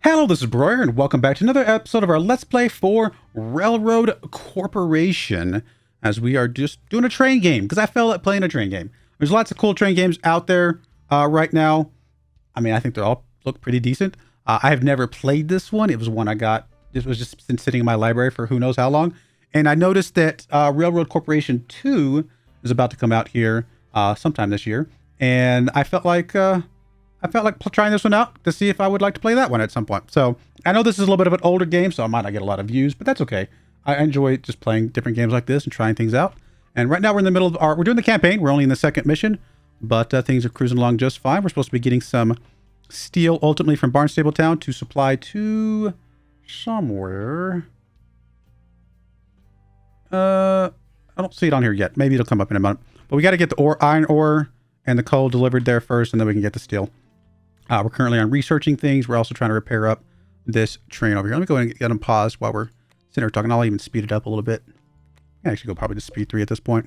Hello, this is Broyar, and welcome back to another episode of our Let's Play for Railroad Corporation, as we are just doing a train game, because I felt like playing a train game. There's lots of cool train games out there right now. I mean, I think they all look pretty decent. I have never played this one. It was one I got. This was just been sitting in my library for who knows how long. And I noticed that Railroad Corporation 2 is about to come out here sometime this year. And I felt like trying this one out to see if I would like to play that one at some point. So I know this is a little bit of an older game, so I might not get a lot of views, but that's okay. I enjoy just playing different games like this and trying things out. And right now we're in the middle of we're doing the campaign. We're only in the second mission, but things are cruising along just fine. We're supposed to be getting some steel ultimately from Barnstable Town to supply to somewhere. I don't see it on here yet. Maybe it'll come up in a moment. But we got to get the iron ore and the coal delivered there first, and then we can get the steel. We're currently on researching things. We're also trying to repair up this train over here. Let me go ahead and get them paused while we're sitting here talking. I'll even speed it up a little bit. I can actually go probably to speed 3 at this point.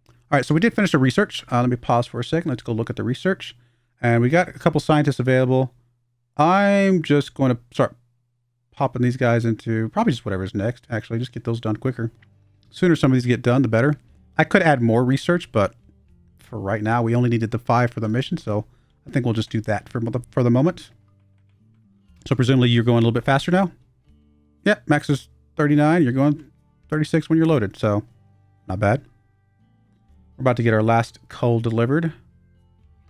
All right, so we did finish the research. Let me pause for a second. Let's go look at the research. And we got a couple scientists available. I'm just going to start popping these guys into probably just whatever's next. Actually, just get those done quicker. Sooner some of these get done, the better. I could add more research, but for right now, we only needed the 5 for the mission, so I think we'll just do that for the moment. So presumably you're going a little bit faster now? Yeah, max is 39. You're going 36 when you're loaded, so not bad. We're about to get our last coal delivered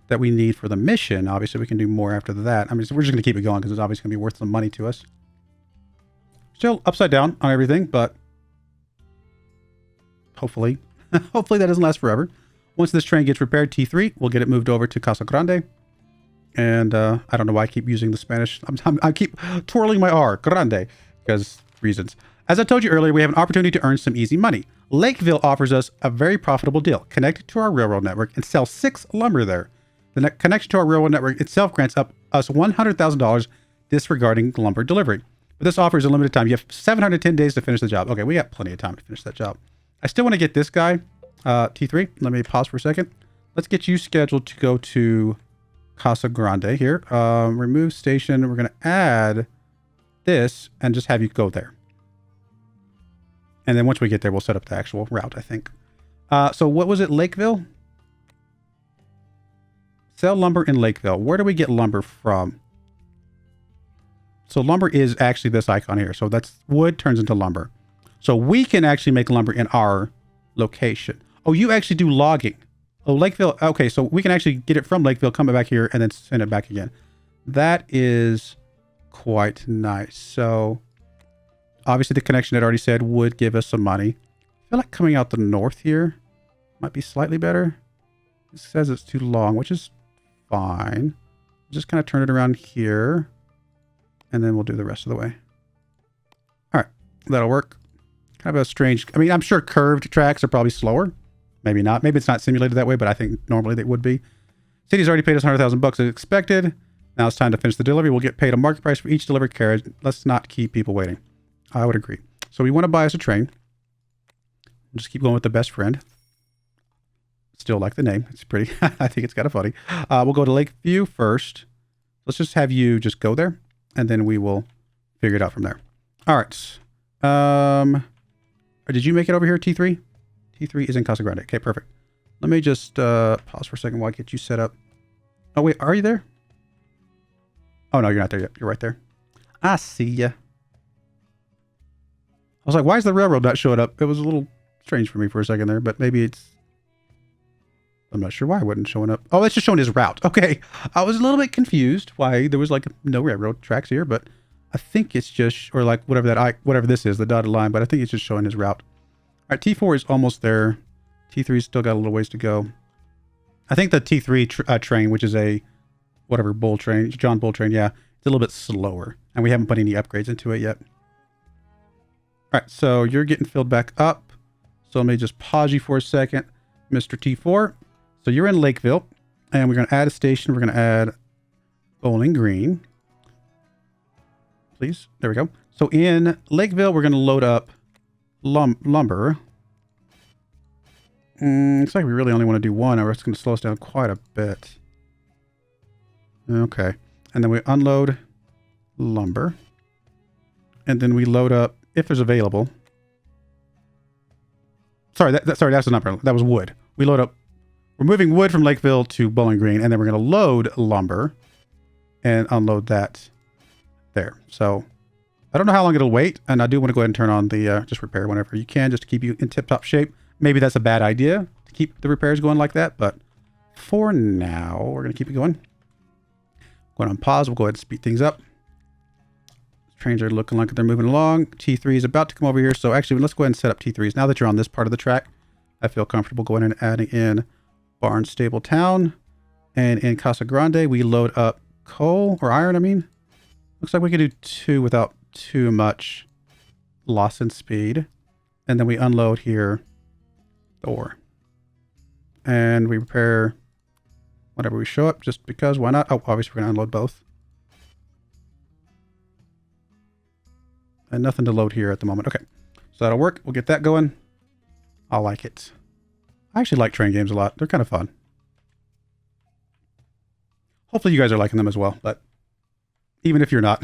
that we need for the mission. Obviously, we can do more after that. I mean, so we're just going to keep it going because it's obviously going to be worth some money to us. Still upside down on everything, but hopefully that doesn't last forever. Once this train gets repaired, T3, we'll get it moved over to Casa Grande. And I don't know why I keep using the Spanish. I keep twirling my R, Grande, because reasons. As I told you earlier, we have an opportunity to earn some easy money. Lakeville offers us a very profitable deal. Connect to our railroad network and sell 6 lumber there. The connection to our railroad network itself grants us $100,000 disregarding lumber delivery. But this offer is a limited time. You have 710 days to finish the job. Okay, we got plenty of time to finish that job. I still want to get this guy, T3. Let me pause for a second. Let's get you scheduled to go to Casa Grande here. Remove station. We're going to add this and just have you go there. And then once we get there, we'll set up the actual route, I think. So what was it? Lakeville? Sell lumber in Lakeville. Where do we get lumber from? So lumber is actually this icon here. So that's wood turns into lumber. So we can actually make lumber in our location. Oh, you actually do logging. Oh, Lakeville. Okay, so we can actually get it from Lakeville, come back here, and then send it back again. That is quite nice. So obviously the connection that I already said would give us some money. I feel like coming out the north here might be slightly better. It says it's too long, which is fine. Just kind of turn it around here, and then we'll do the rest of the way. All right, that'll work. Kind of a strange, I mean, I'm sure curved tracks are probably slower. Maybe not. Maybe it's not simulated that way, but I think normally they would be. City's already paid us $100,000 as expected. Now it's time to finish the delivery. We'll get paid a market price for each delivered carriage. Let's not keep people waiting. I would agree. So we want to buy us a train. We'll just keep going with the best friend. Still like the name. It's pretty, I think it's kind of funny. We'll go to Lakeview first. Let's just have you just go there, and then we will figure it out from there. All right. Did you make it over here, T3? T3 is in Casa Grande. Okay, perfect. Let me just pause for a second while I get you set up. Oh, wait, are you there? Oh, no, you're not there yet. You're right there. I see ya. I was like, why is the railroad not showing up? It was a little strange for me for a second there, but maybe it's... I'm not sure why it wasn't showing up. Oh, it's just showing his route. Okay. I was a little bit confused why there was like no railroad tracks here, but I think it's just, or like whatever this is, the dotted line, but I think it's just showing his route. All right, T4 is almost there. T3's still got a little ways to go. I think the T3 train, which is a whatever Bull train, John Bull train, yeah, it's a little bit slower, and we haven't put any upgrades into it yet. All right, so you're getting filled back up. So let me just pause you for a second, Mr. T4. So you're in Lakeville, and we're going to add a station. We're going to add Bowling Green. Please. There we go. So in Lakeville, we're going to load up lumber. Looks like we really only want to do one, or it's going to slow us down quite a bit. Okay. And then we unload lumber. And then we load up, if there's available. Sorry, sorry, that's the number. That was wood. We load up. We're moving wood from Lakeville to Bowling Green, and then we're going to load lumber and unload that there. So I don't know how long it'll wait, and I do want to go ahead and turn on the just repair whenever you can, just to keep you in tip-top shape. Maybe that's a bad idea to keep the repairs going like that, but for now, we're going to keep it going. Going on pause, we'll go ahead and speed things up. Trains are looking like they're moving along. T3 is about to come over here, so actually, let's go ahead and set up T3s. Now that you're on this part of the track, I feel comfortable going in and adding in Barnstable Town. And in Casa Grande, we load up coal, or iron, I mean. Looks like we can do 2 without too much loss in speed. And then we unload here the ore. And we repair whenever we show up, just because, why not? Oh, obviously we're going to unload both. And nothing to load here at the moment. Okay, so that'll work. We'll get that going. I like it. I actually like train games a lot. They're kind of fun. Hopefully you guys are liking them as well, but even if you're not,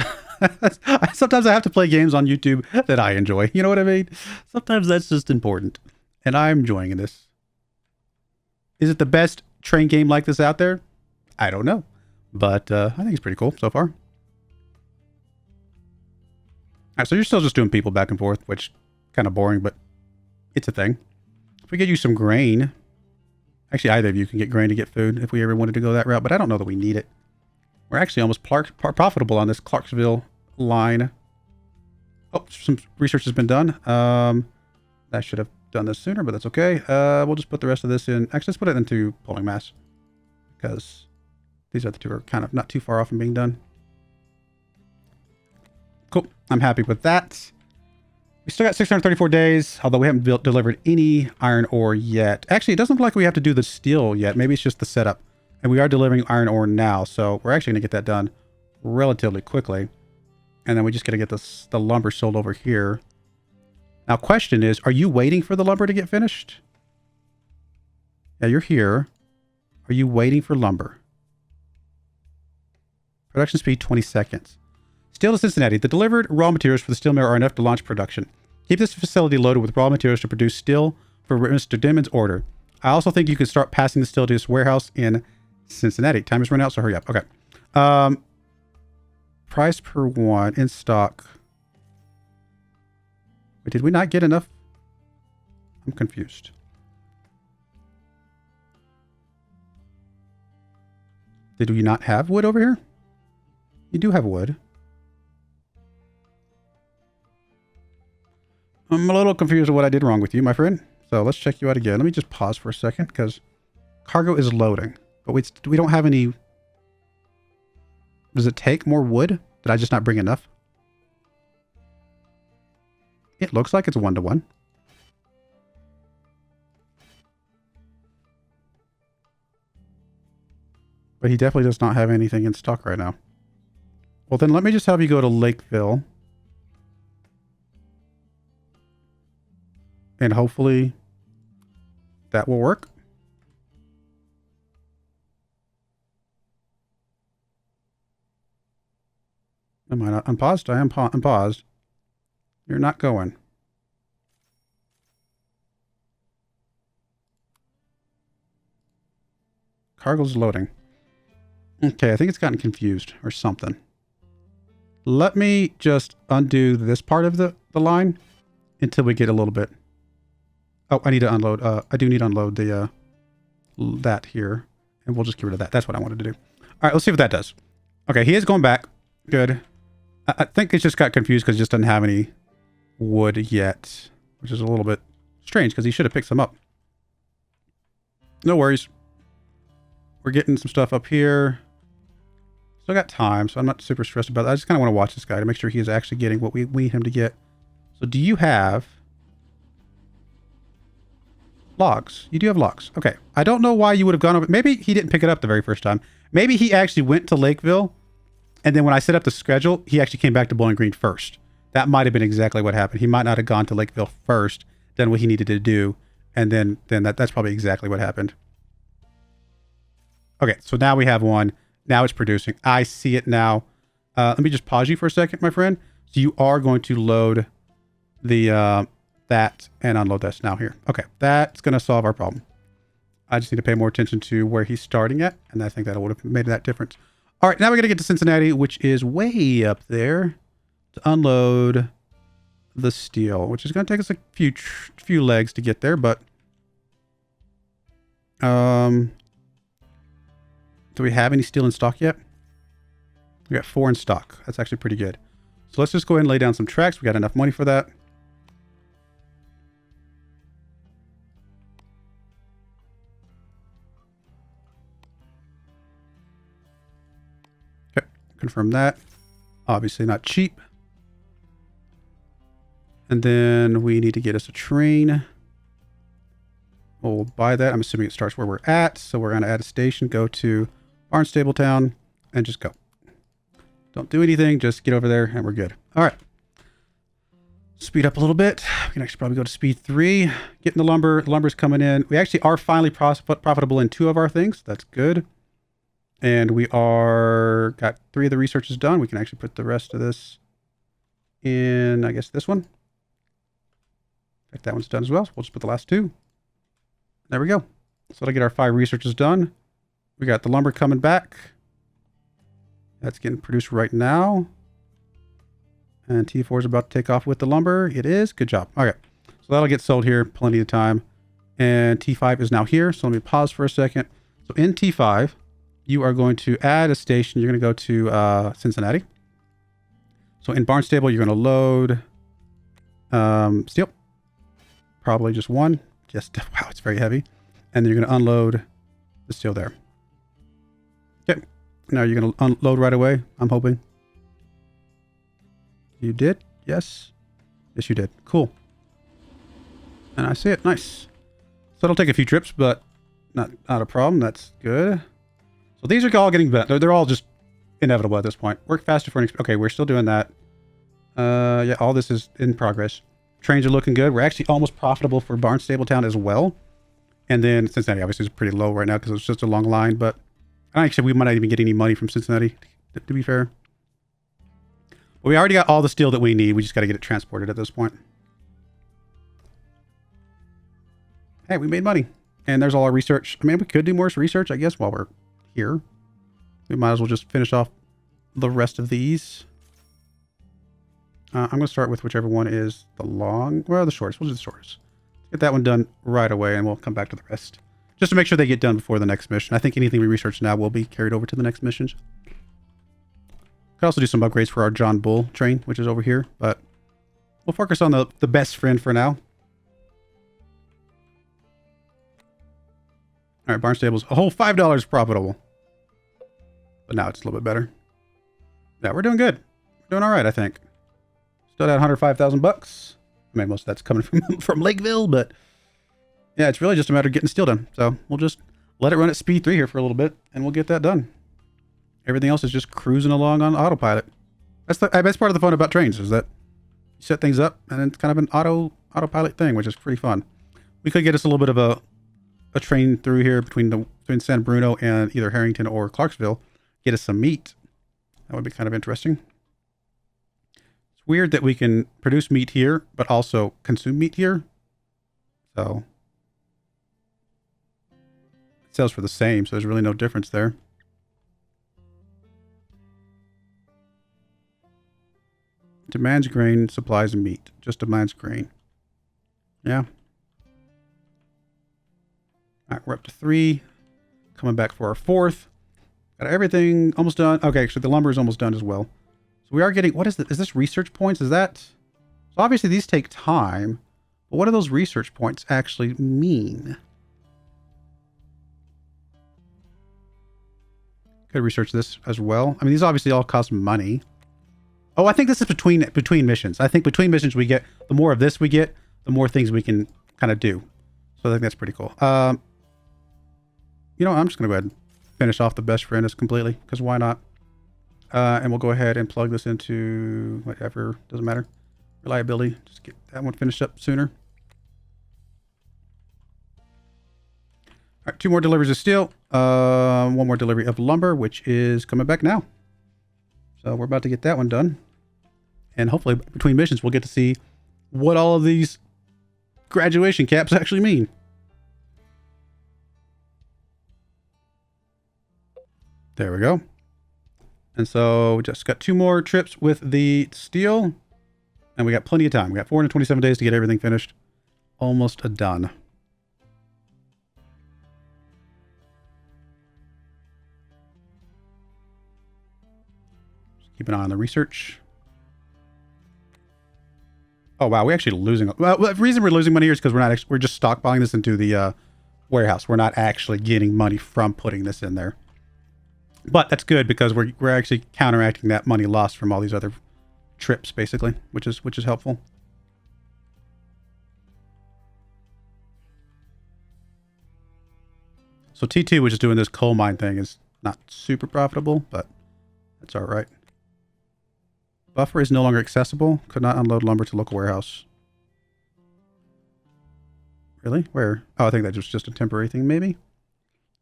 sometimes I have to play games on YouTube that I enjoy. You know what I mean? Sometimes that's just important. And I'm enjoying this. Is it the best train game like this out there? I don't know. But I think it's pretty cool so far. All right, so you're still just doing people back and forth, which kind of boring, but it's a thing. If we get you some grain, actually either of you can get grain to get food if we ever wanted to go that route, but I don't know that we need it. We're actually almost profitable on this Clarksville line. Oh, some research has been done. I should have done this sooner, but that's okay. We'll just put the rest of this in. Actually, let's put it into polling mass, because these other two are kind of not too far off from being done. Cool. I'm happy with that. We still got 634 days, although we haven't delivered any iron ore yet. Actually, it doesn't look like we have to do the steel yet. Maybe it's just the setup. And we are delivering iron ore now, so we're actually going to get that done relatively quickly. And then we just got to get the lumber sold over here. Now, question is, are you waiting for the lumber to get finished? Yeah, you're here. Are you waiting for lumber? Production speed, 20 seconds. Steel to Cincinnati. The delivered raw materials for the steel mill are enough to launch production. Keep this facility loaded with raw materials to produce steel for Mr. Denman's order. I also think you could start passing the steel to this warehouse in Cincinnati. Time is running out, so hurry up. Okay. Price per one in stock. Wait, did we not get enough? I'm confused. Did we not have wood over here? You do have wood. I'm a little confused with what I did wrong with you, my friend. So let's check you out again. Let me just pause for a second, because cargo is loading. But we don't have any... Does it take more wood? Did I just not bring enough? It looks like it's 1-to-1. But he definitely does not have anything in stock right now. Well, then let me just have you go to Lakeville. And hopefully that will work. Am I not unpaused? I am unpaused. You're not going. Cargo's loading. Okay, I think it's gotten confused or something. Let me just undo this part of the line until we get a little bit. Oh, I need to unload. I do need to unload the that here, and we'll just get rid of that. That's what I wanted to do. All right, let's see what that does. Okay, he is going back. Good. I think it just got confused because it just doesn't have any wood yet, which is a little bit strange because he should have picked some up. No worries. We're getting some stuff up here. Still got time, so I'm not super stressed about that. I just kind of want to watch this guy to make sure he is actually getting what we need him to get. So do you have logs? You do have logs. Okay. I don't know why you would have gone over. Maybe he didn't pick it up the very first time. Maybe he actually went to Lakeville, and then when I set up the schedule, he actually came back to Bowling Green first. That might have been exactly what happened. He might not have gone to Lakeville first, done what he needed to do, and then that's probably exactly what happened. Okay, so now we have one. Now it's producing. I see it now. Let me just pause you for a second, my friend. So you are going to load the that and unload this now here. Okay, that's going to solve our problem. I just need to pay more attention to where he's starting at, and I think that would have made that difference. All right, now we're going to get to Cincinnati, which is way up there, to unload the steel, which is going to take us a few legs to get there, but do we have any steel in stock yet? We got 4 in stock. That's actually pretty good. So let's just go ahead and lay down some tracks. We got enough money for that. Okay, confirm that. Obviously not cheap. And then we need to get us a train. We'll buy that. I'm assuming it starts where we're at. So we're going to add a station, go to Barnstable Town, and just go. Don't do anything. Just get over there, and we're good. All right. Speed up a little bit. We can actually probably go to speed 3. Getting the lumber. The lumber's coming in. We actually are finally profitable in 2 of our things. That's good. And we got 3 of the researches done. We can actually put the rest of this in, I guess, this one. In fact, that one's done as well. So we'll just put the last 2. There we go. So that'll get our 5 researches done. We got the lumber coming back. That's getting produced right now. And T4 is about to take off with the lumber. It is. Good job. Okay. So that'll get sold here. Plenty of time. And T5 is now here. So let me pause for a second. So in T5, you are going to add a station. You're going to go to Cincinnati. So in Barnstable, you're going to load steel. Probably just 1. Just, wow, it's very heavy. And then you're going to unload the steel there. Okay. Now you're going to unload right away, I'm hoping. You did? Yes. Yes, you did. Cool. And I see it. Nice. So it'll take a few trips, but not a problem. That's good. So these are all getting better. They're all just inevitable at this point. Work faster for an... Okay, we're still doing that. Yeah, all this is in progress. Trains are looking good. We're actually almost profitable for Barnstable Town as well. And then Cincinnati obviously is pretty low right now because it's just a long line. But actually, we might not even get any money from Cincinnati, to be fair. But we already got all the steel that we need. We just got to get it transported at this point. Hey, we made money. And there's all our research. I mean, we could do more research, I guess, while we're here. We might as well just finish off the rest of these. I'm going to start with whichever one is the shortest. We'll do the shortest. Get that one done right away, and we'll come back to the rest. Just to make sure they get done before the next mission. I think anything we research now will be carried over to the next missions. Could also do some upgrades for our John Bull train, which is over here, but we'll focus on the best friend for now. All right, Barnstable's a whole $5 profitable. But now it's a little bit better. Yeah, we're doing good. We're doing all right, I think. Still at $105,000. I mean, most of that's coming from Lakeville, but yeah, it's really just a matter of getting steel done. So we'll just let it run at speed 3 here for a little bit, and we'll get that done. Everything else is just cruising along on autopilot. That's the best part of the fun about trains, is that you set things up, and it's kind of an autopilot thing, which is pretty fun. We could get us a little bit of a train through here between San Bruno and either Harrington or Clarksville. Get us some meat. That would be kind of interesting. It's weird that we can produce meat here, but also consume meat here. So it sells for the same, so there's really no difference there. Demands grain, supplies meat. Just demands grain. Yeah. All right, we're up to 3. Coming back for our 4th. Got everything almost done. Okay, actually the lumber is almost done as well. So we are getting, what is this? Is this research points? Is that, so obviously these take time, but what do those research points actually mean? Could research this as well. I mean, these obviously all cost money. Oh, I think this is between missions. I think between missions we get, the more of this we get, the more things we can kind of do. So I think that's pretty cool. You know, I'm just going to go ahead and finish off the best friend completely, because why not? And we'll go ahead and plug this into whatever, doesn't matter. Reliability, just get that one finished up sooner. All right, 2 more deliveries of steel. 1 more delivery of lumber, which is coming back now. So we're about to get that one done. And hopefully between missions, we'll get to see what all of these graduation caps actually mean. There we go. And so we just got 2 more trips with the steel. And we got plenty of time. We got 427 days to get everything finished. Almost done. Just keep an eye on the research. Oh wow, we're actually losing. Well, the reason we're losing money here is because we're just stockpiling this into the warehouse. We're not actually getting money from putting this in there. But that's good because we're actually counteracting that money lost from all these other trips, basically, which is helpful. So T2, which is doing this coal mine thing, is not super profitable, but that's all right. Buffer is no longer accessible. Could not unload lumber to local warehouse. Really? Where? Oh, I think that was just a temporary thing, maybe.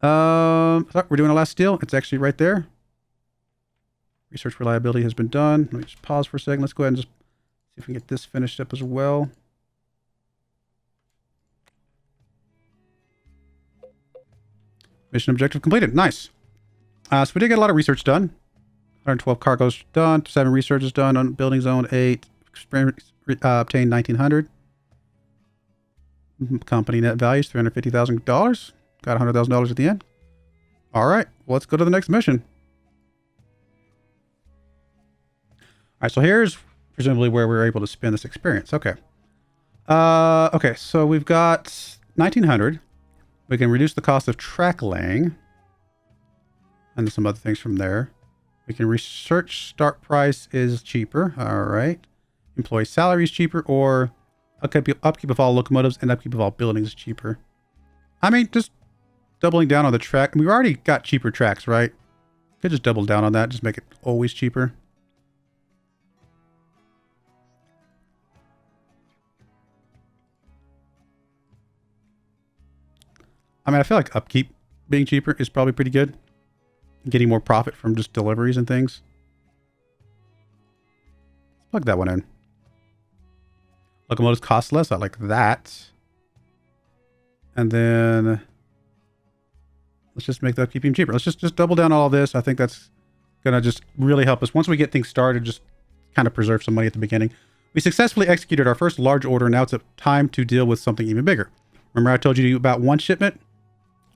We're doing a last steal. It's actually right there. Research reliability has been done. Let me just pause for a second. Let's go ahead and just see if we can get this finished up as well. Mission objective completed. Nice. So we did get a lot of research done. 112 cargoes done. 7 research is done on building zone 8. Obtained 1,900. Company net values $350,000. Got $100,000 at the end. All right. Well, let's go to the next mission. All right. So here's presumably where we're able to spend this experience. Okay. Okay. So we've got 1,900. We can reduce the cost of track laying. And some other things from there. We can research start price is cheaper. All right. Employee salary is cheaper, or upkeep of all locomotives and upkeep of all buildings is cheaper. I mean, just doubling down on the track. We've already got cheaper tracks, right? Could just double down on that. Just make it always cheaper. I mean, I feel like upkeep being cheaper is probably pretty good. Getting more profit from just deliveries and things. Let's plug that one in. Locomotives cost less. I like that. And then let's just make the upkeeping cheaper. Let's just double down on all this. I think that's going to just really help us. Once we get things started, just kind of preserve some money at the beginning. We successfully executed our first large order. Now it's time to deal with something even bigger. Remember I told you about one shipment?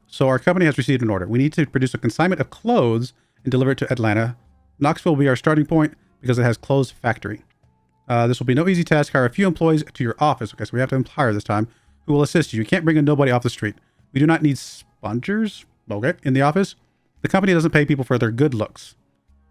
So our company has received an order. We need to produce a consignment of clothes and deliver it to Atlanta. Knoxville will be our starting point because it has closed factory. This will be no easy task. Hire a few employees to your office. Okay, so we have to hire this time, who will assist you. You can't bring a nobody off the street. We do not need spongers, okay, in the office. The company doesn't pay people for their good looks.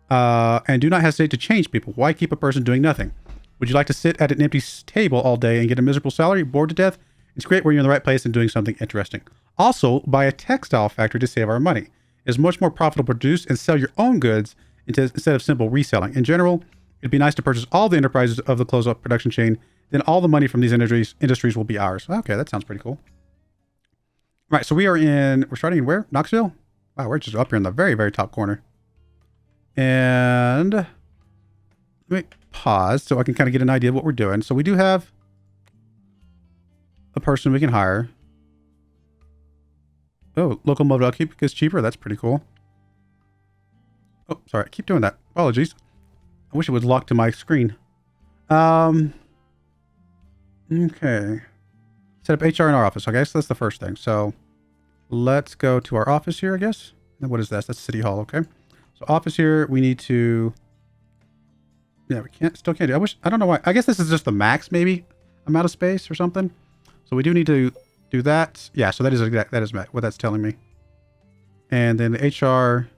And do not hesitate to change people. Why keep a person doing nothing? Would you like to sit at an empty table all day and get a miserable salary, bored to death? It's great when you're in the right place and doing something interesting. Also, buy a textile factory to save our money. It's much more profitable to produce and sell your own goods instead of simple reselling. In general, it'd be nice to purchase all the enterprises of the close-up production chain. Then all the money from these industries will be ours. Okay, that sounds pretty cool. Right, so we're starting in where? Knoxville? Wow, we're just up here in the very, very top corner. And let me pause so I can kind of get an idea of what we're doing. So we do have a person we can hire. Oh, locomotive upkeep is cheaper. That's pretty cool. Oh, sorry. I keep doing that. Apologies. I wish it was locked to my screen. Okay. Set up HR in our office. I guess that's the first thing. So let's go to our office here, I guess. And what is that? That's City Hall. Okay. So office here, we need to... Yeah, we still can't do... I don't know why. I guess this is just the max, maybe, amount of space or something. So we do need to do that. Yeah, so that is what that's telling me. And then the HR...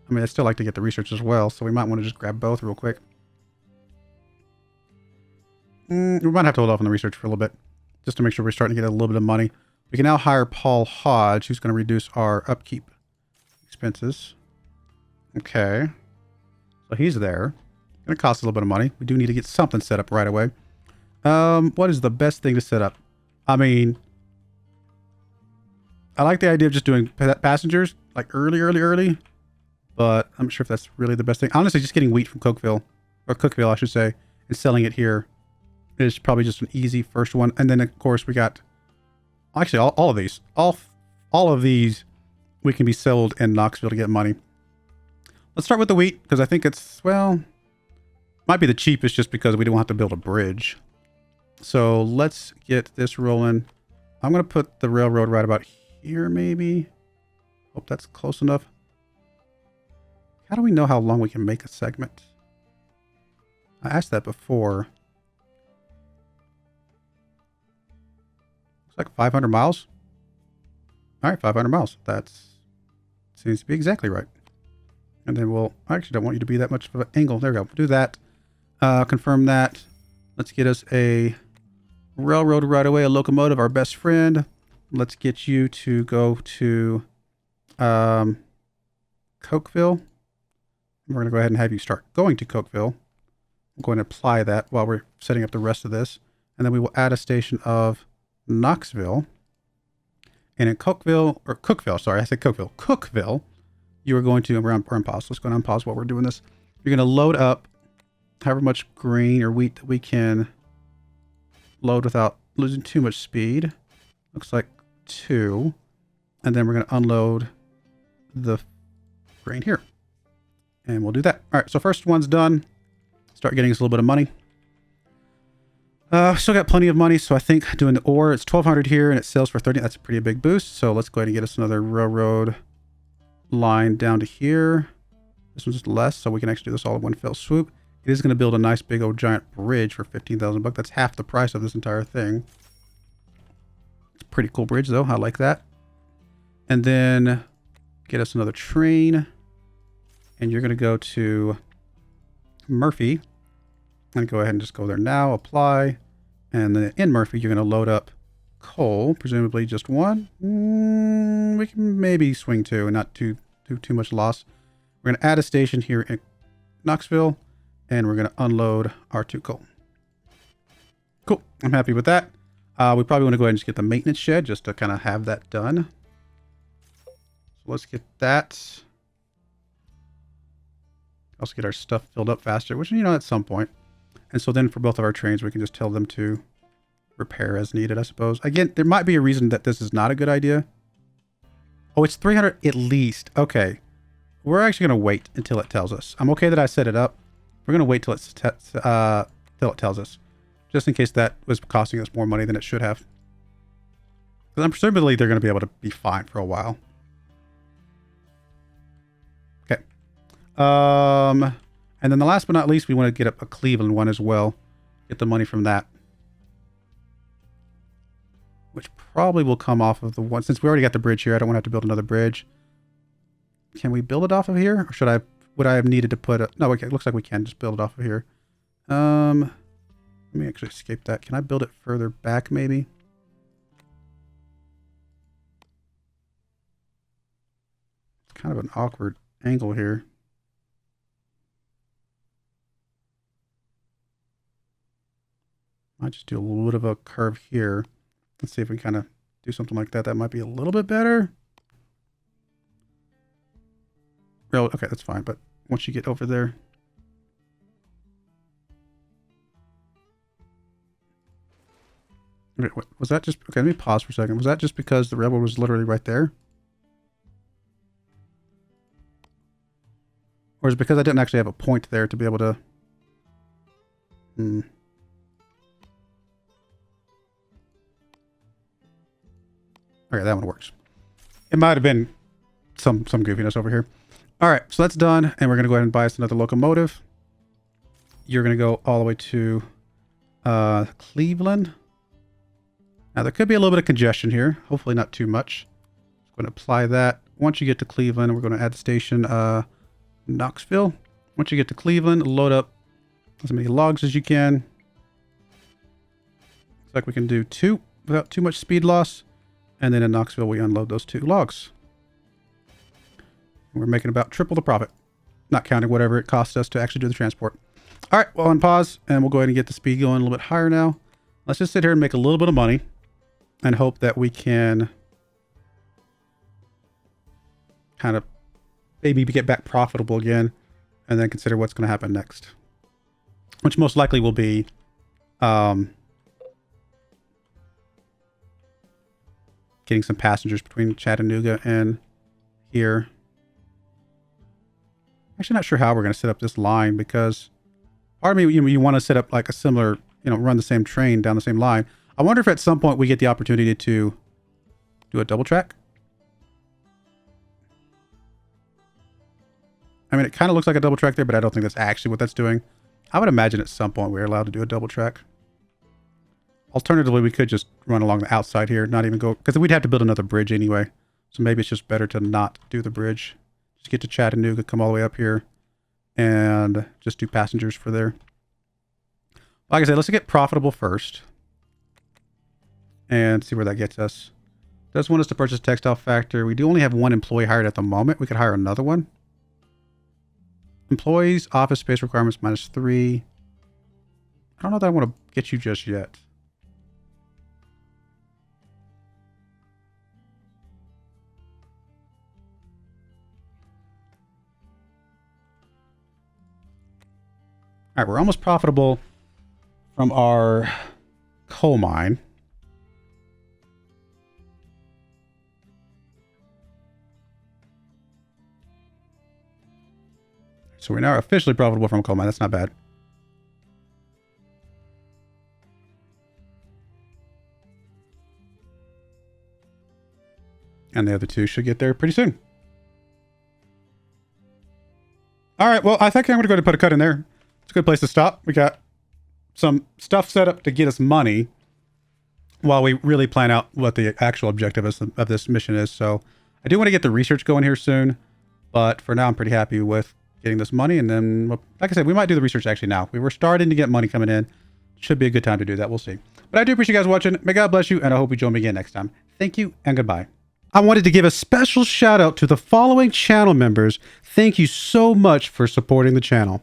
I mean, I'd still like to get the research as well, so we might want to just grab both real quick. We might have to hold off on the research for a little bit, just to make sure we're starting to get a little bit of money. We can now hire Paul Hodge, who's going to reduce our upkeep expenses. Okay. So he's there. Going to cost a little bit of money. We do need to get something set up right away. What is the best thing to set up? I mean, I like the idea of just doing passengers, like early. but I'm not sure if that's really the best thing. Honestly, just getting wheat from Cokeville, or Cookville, I should say, and selling it here is probably just an easy first one. And then, of course, we got... Actually, all of these. All of these we can be sold in Knoxville to get money. Let's start with the wheat, because I think it's, well... Might be the cheapest just because we don't have to build a bridge. So let's get this rolling. I'm going to put the railroad right about here, maybe. Hope that's close enough. How do we know how long we can make a segment? I asked that before. Looks like 500 miles. All right, 500 miles. That seems to be exactly right. And then we'll... I actually don't want you to be that much of an angle. There we go. We'll do that. Confirm that. Let's get us a railroad right away, a locomotive, our best friend. Let's get you to go to Cokeville. We're going to go ahead and have you start going to Cokeville. I'm going to apply that while we're setting up the rest of this. And then we will add a station of Knoxville. And in Cookville, sorry, I said Cokeville. Cookville, you are going to, we're on pause. Let's go and unpause while we're doing this. You're going to load up however much grain or wheat that we can load without losing too much speed. Looks like 2. And then we're going to unload the grain here. And we'll do that. All right, so first one's done. Start getting us a little bit of money. Still got plenty of money, so I think doing the ore, it's 1,200 here, and it sells for 30. That's a pretty big boost. So let's go ahead and get us another railroad line down to here. This one's less, so we can actually do this all in one fell swoop. It is going to build a nice big old giant bridge for 15,000 bucks. That's half the price of this entire thing. It's a pretty cool bridge, though. I like that. And then get us another train. And you're going to go to Murphy. And go ahead and just go there now. Apply. And then in Murphy, you're going to load up coal. Presumably just 1. We can maybe swing 2 and not too much loss. We're going to add a station here in Knoxville. And we're going to unload our 2 coal. Cool. I'm happy with that. We probably want to go ahead and just get the maintenance shed just to kind of have that done. So let's get that. Also get our stuff filled up faster, which, at some point. And so then for both of our trains, we can just tell them to repair as needed, I suppose. Again, there might be a reason that this is not a good idea. Oh, it's 300 at least. Okay. We're actually going to wait until it tells us. I'm okay that I set it up. We're going to wait till it tells us. Just in case that was costing us more money than it should have. Because I'm presumably they're going to be able to be fine for a while. Okay. And then the last but not least, we want to get up a Cleveland one as well. Get the money from that. Which probably will come off of the one. Since we already got the bridge here, I don't want to have to build another bridge. Can we build it off of here? Or would I have needed to put a... No, okay, it looks like we can just build it off of here. Let me actually escape that. Can I build it further back, maybe? It's kind of an awkward angle here. Might just do a little bit of a curve here. Let's see if we kind of do something like that. That might be a little bit better. Okay, that's fine. But once you get over there... Okay, wait, was that just... Okay, let me pause for a second. Was that just because the railroad was literally right there? Or is it because I didn't actually have a point there to be able to... Okay, that one works. It might have been some goofiness over here. All right, so that's done, and we're going to go ahead and buy us another locomotive. You're going to go all the way to Cleveland. Now, there could be a little bit of congestion here. Hopefully not too much. I'm going to apply that. Once you get to Cleveland, we're going to add the station Knoxville. Once you get to Cleveland, load up as many logs as you can. Looks like we can do 2 without too much speed loss. And then in Knoxville, we unload those 2 logs. We're making about triple the profit, not counting whatever it costs us to actually do the transport. All right, well, unpause, and we'll go ahead and get the speed going a little bit higher now. Let's just sit here and make a little bit of money and hope that we can kind of maybe get back profitable again, and then consider what's going to happen next. Which most likely will be getting some passengers between Chattanooga and here. Actually, not sure how we're going to set up this line, because part of me, you want to set up like a similar, run the same train down the same line. I wonder if at some point we get the opportunity to do a double track. I mean, it kind of looks like a double track there, but I don't think that's actually what that's doing. I would imagine at some point we're allowed to do a double track. Alternatively, we could just run along the outside here, not even go, because we'd have to build another bridge anyway. So maybe it's just better to not do the bridge. Just get to Chattanooga, come all the way up here, and just do passengers for there. Like I said, let's get profitable first and see where that gets us. Does want us to purchase a textile factory. We do only have one employee hired at the moment. We could hire another one. Employees, office space requirements -3. I don't know that I want to get you just yet. All right, we're almost profitable from our coal mine. So we're now officially profitable from a coal mine. That's not bad. And the other two should get there pretty soon. All right, well, I think I'm going to go ahead and put a cut in there. It's a good place to stop. We got some stuff set up to get us money while we really plan out what the actual objective of this mission is. So I do want to get the research going here soon, but for now I'm pretty happy with getting this money. And then, like I said, we might do the research actually now. We were starting to get money coming in. Should be a good time to do that. We'll see. But I do appreciate you guys watching. May God bless you, and I hope you join me again next time. Thank you, and goodbye. I wanted to give a special shout out to the following channel members. Thank you so much for supporting the channel.